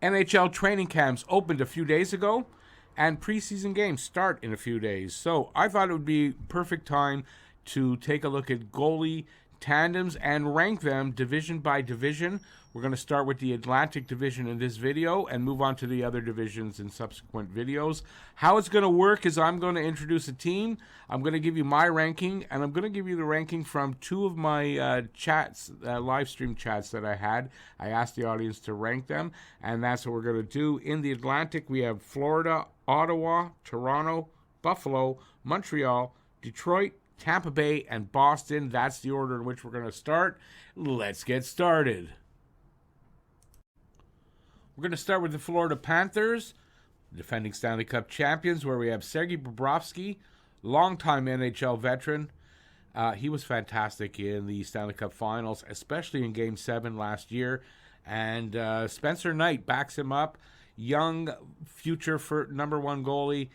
NHL training camps opened a few days ago, and preseason games start in a few days. So I thought it would be perfect time to take a look at goalie tandems and rank them division by division. We're going to start with the Atlantic Division in this video and move on to the other divisions in subsequent videos. How it's going to work is I'm going to introduce a team. I'm going to give you my ranking, and I'm going to give you the ranking from two of my live stream chats that I had. I asked the audience to rank them, and that's what we're going to do. In the Atlantic, we have Florida, Ottawa, Toronto, Buffalo, Montreal, Detroit, Tampa Bay, and Boston. That's the order in which we're going to start. Let's get started. We're going to start with the Florida Panthers, defending Stanley Cup champions, where we have Sergei Bobrovsky, longtime NHL veteran. He was fantastic in the Stanley Cup Finals, especially in Game 7 last year. And Spencer Knight backs him up. Young, future for number one goalie.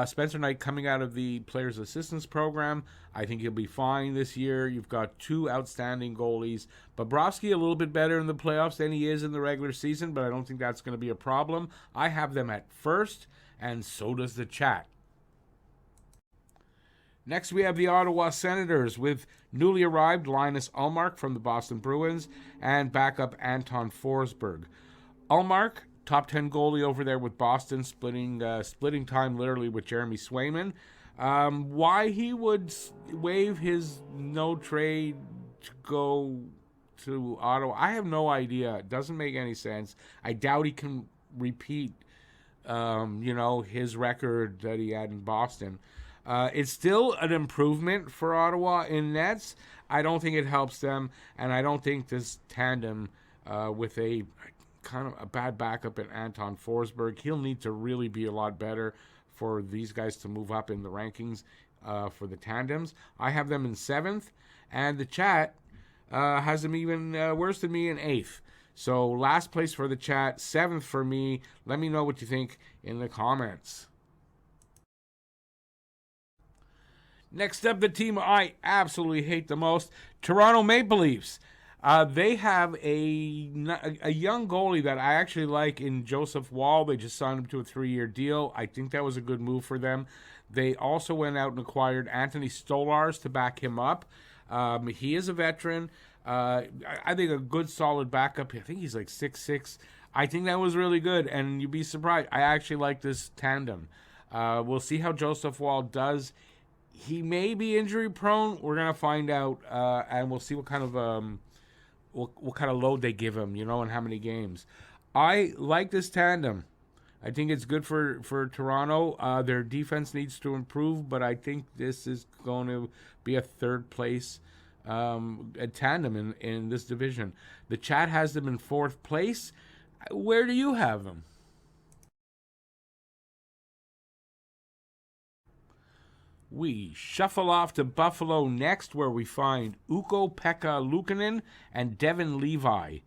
Spencer Knight coming out of the Players Assistance Program. I think he'll be fine this year. You've got two outstanding goalies. Bobrovsky a little bit better in the playoffs than he is in the regular season, but I don't think that's going to be a problem. I have them at first, and so does the chat. Next, we have the Ottawa Senators with newly arrived Linus Ullmark from the Boston Bruins and backup Anton Forsberg. Ullmark, top 10 goalie over there with Boston, splitting time literally with Jeremy Swayman. Why he would waive his no trade to go to Ottawa, I have no idea. It doesn't make any sense. I doubt he can repeat, his record that he had in Boston. It's still an improvement for Ottawa in nets. I don't think it helps them, and I don't think this tandem with a kind of a bad backup at Anton Forsberg, he'll need to really be a lot better for these guys to move up in the rankings for the tandems. I have them in 7th, and the chat has them even worse than me in 8th. So last place for the chat, 7th for me. Let me know what you think in the comments. Next up, the team I absolutely hate the most, Toronto Maple Leafs. They have a young goalie that I actually like in Joseph Woll. They just signed him to a 3-year deal. I think that was a good move for them. They also went out and acquired Anthony Stolarz to back him up. He is a veteran. I think a good solid backup. I think he's like 6'6". I think that was really good, and you'd be surprised. I actually like this tandem. We'll see how Joseph Woll does. He may be injury prone. We're gonna find out, and we'll see what kind of what kind of load they give him, and how many games. I like this tandem. I think it's good for Toronto. Their defense needs to improve, but I think this is going to be a third place a tandem in this division. The chat has them in 4th place. Where do you have them? We shuffle off to Buffalo next, where we find Ukko-Pekka Luukkonen and Devin Levi.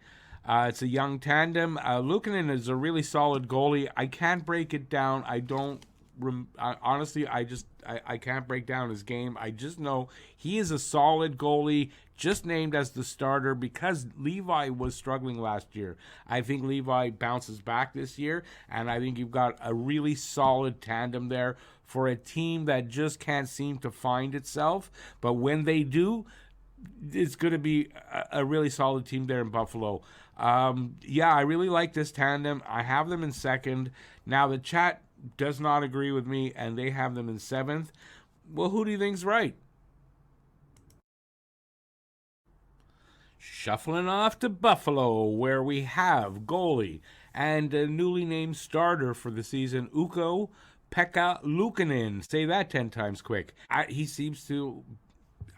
It's a young tandem. Luukkonen is a really solid goalie. I can't break it down. Honestly, I can't break down his game. I just know he is a solid goalie, just named as the starter because Levi was struggling last year. I think Levi bounces back this year, and I think you've got a really solid tandem there for a team that just can't seem to find itself. But when they do, it's going to be a really solid team there in Buffalo. I really like this tandem. I have them in 2nd. Now, the chat does not agree with me, and they have them in 7th. Well, who do you think's right? Shuffling off to Buffalo, where we have goalie and a newly named starter for the season, Ukko-Pekka Luukkonen. Say that 10 times quick. He seems to,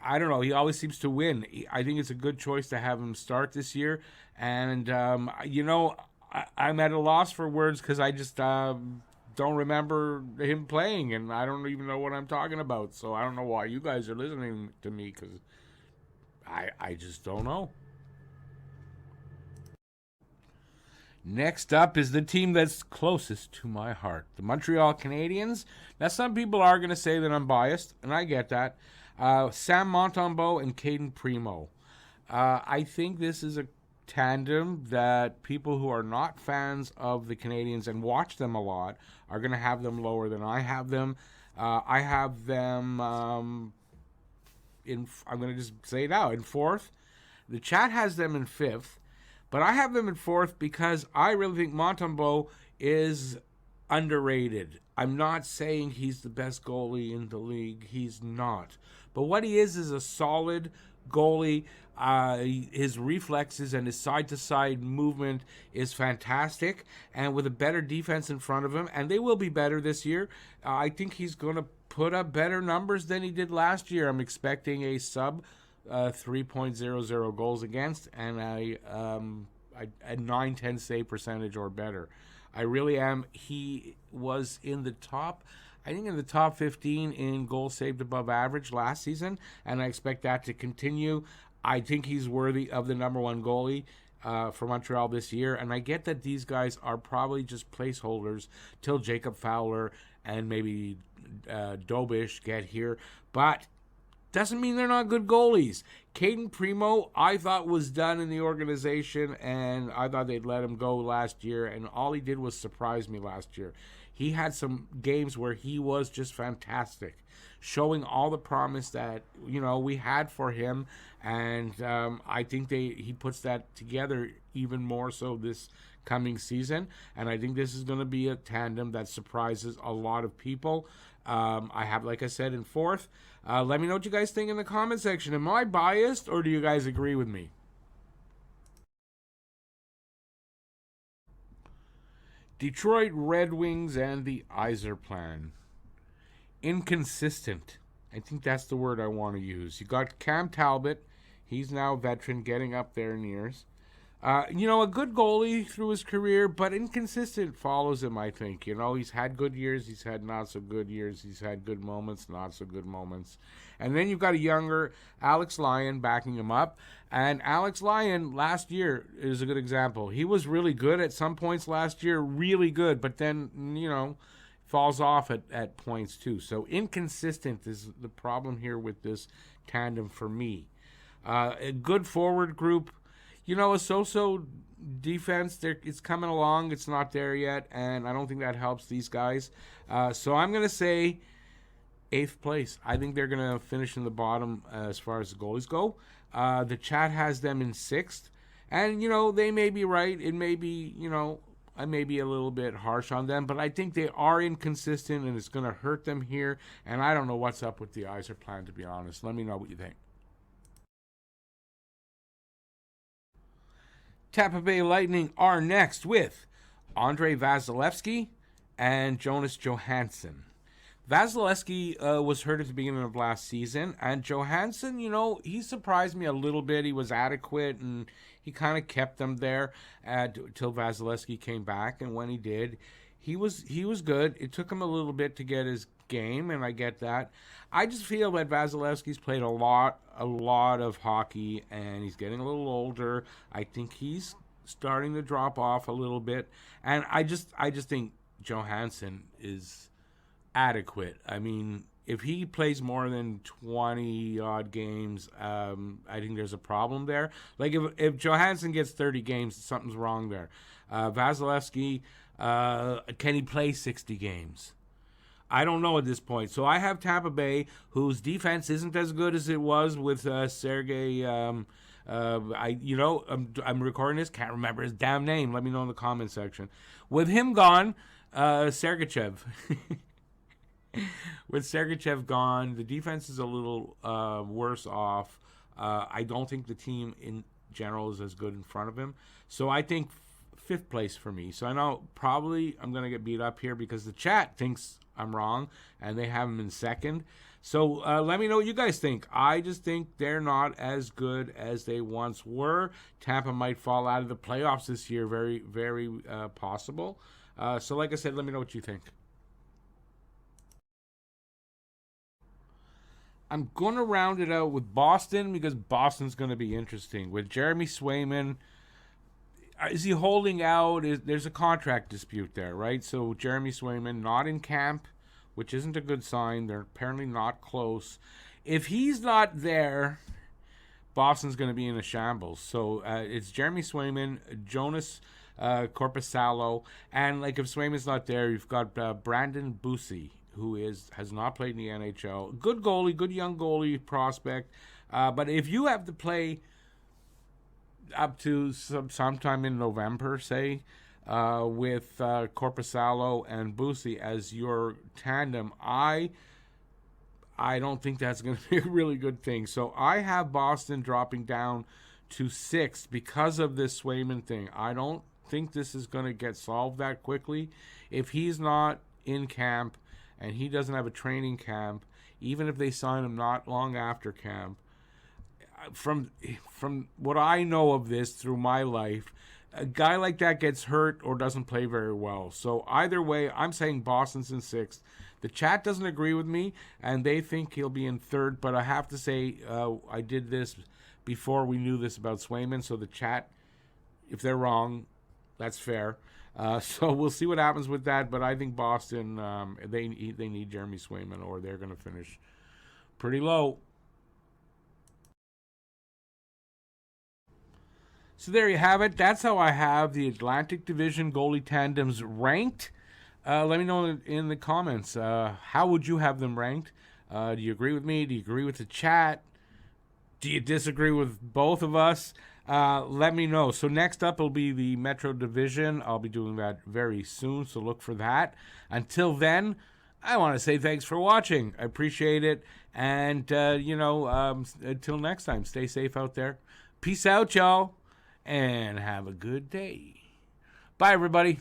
I don't know, he always seems to win. I think it's a good choice to have him start this year. And, I'm at a loss for words because I just don't remember him playing, and I don't even know what I'm talking about. So I don't know why you guys are listening to me, because I just don't know. Next up is the team that's closest to my heart, the Montreal Canadiens. Now, some people are going to say that I'm biased, and I get that. Sam Montembeault and Caden Primo. I think this is a tandem that people who are not fans of the Canadiens and watch them a lot are going to have them lower than I have them. I have them I'm going to just say it now, in fourth. The chat has them in fifth, but I have them in fourth because I really think Montembeault is underrated. I'm not saying he's the best goalie in the league. He's not. But what he is a solid goalie. His reflexes and his side-to-side movement is fantastic, and with a better defense in front of him, and they will be better this year, I think he's going to put up better numbers than he did last year. I'm expecting a sub 3.00 goals against and a 9-10 save percentage or better. I really am. He was in the top 15 in goals saved above average last season, and I expect that to continue. I think he's worthy of the number one goalie for Montreal this year, and I get that these guys are probably just placeholders till Jacob Fowler and maybe Dobish get here, but doesn't mean they're not good goalies. Caden Primo, I thought was done in the organization, and I thought they'd let him go last year, and all he did was surprise me last year. He had some games where he was just fantastic, showing all the promise that, we had for him, and I think he puts that together even more so this coming season, and I think this is going to be a tandem that surprises a lot of people. I have, like I said, in fourth. Let me know what you guys think in the comment section. Am I biased, or do you guys agree with me? Detroit Red Wings and the Yzerplan. Inconsistent. I think that's the word I want to use. You got Cam Talbot. He's now a veteran, getting up there in years. A good goalie through his career, but inconsistent follows him, I think. He's had good years, he's had not so good years, he's had good moments, not so good moments. And then you've got a younger Alex Lyon backing him up. And Alex Lyon last year is a good example. He was really good at some points last year, really good, but then, falls off at points too. So inconsistent is the problem here with this tandem for me. A good forward group. A so-so defense, it's coming along. It's not there yet, and I don't think that helps these guys. So I'm going to say 8th place. I think they're going to finish in the bottom as far as the goalies go. The chat has them in 6th, and, they may be right. It may be, I may be a little bit harsh on them, but I think they are inconsistent, and it's going to hurt them here, and I don't know what's up with the Yzerplan, to be honest. Let me know what you think. Tampa Bay Lightning are next with Andrei Vasilevskiy and Jonas Johansson. Vasilevskiy was hurt at the beginning of last season, and Johansson, he surprised me a little bit. He was adequate, and he kind of kept them there until Vasilevskiy came back, and when he did, he was good. It took him a little bit to get his game, and I get that. I just feel that Vasilevskiy's played a lot of hockey, and he's getting a little older. I think he's starting to drop off a little bit, and I just think Johansson is adequate. I mean, if he plays more than 20 odd games, I think there's a problem there. Like if Johansson gets 30 games, something's wrong there. Vasilevskiy, can he play 60 games? I don't know at this point. So I have Tampa Bay, whose defense isn't as good as it was with Sergei. I'm recording this, can't remember his damn name. Let me know in the comment section. With him gone, Sergachev. With Sergachev gone, the defense is a little worse off. I don't think the team in general is as good in front of him. So I think 5th place for me. So I know probably I'm going to get beat up here because the chat thinks I'm wrong, and they have him in 2nd. So let me know what you guys think. I just think they're not as good as they once were. Tampa might fall out of the playoffs this year. Very, very possible. So like I said, let me know what you think. I'm going to round it out with Boston because Boston's going to be interesting. With Jeremy Swayman, is he holding out? There's a contract dispute there, right? So Jeremy Swayman not in camp, which isn't a good sign. They're apparently not close. If he's not there, Boston's going to be in a shambles. So it's Jeremy Swayman, Jonas Corpusalo, and like if Swayman's not there, you've got Brandon Bussi, who has not played in the NHL. Good goalie, good young goalie prospect. But if you have to play up to sometime in November, say, with Corpusalo and Bussi as your tandem, I don't think that's going to be a really good thing. So I have Boston dropping down to 6th because of this Swayman thing. I don't think this is going to get solved that quickly. If he's not in camp and he doesn't have a training camp, even if they sign him not long after camp, from what I know of this through my life, a guy like that gets hurt or doesn't play very well. So either way, I'm saying Boston's in 6th. The chat doesn't agree with me, and they think he'll be in 3rd. But I have to say, I did this before we knew this about Swayman. So the chat, if they're wrong, that's fair. So we'll see what happens with that. But I think Boston, they need Jeremy Swayman, or they're going to finish pretty low. So there you have it. That's how I have the Atlantic Division goalie tandems ranked. Let me know in the comments. How would you have them ranked? Do you agree with me? Do you agree with the chat? Do you disagree with both of us? Let me know. So next up will be the Metro Division. I'll be doing that very soon, so look for that. Until then, I want to say thanks for watching. I appreciate it. And, until next time, stay safe out there. Peace out, y'all. And have a good day. Bye, everybody.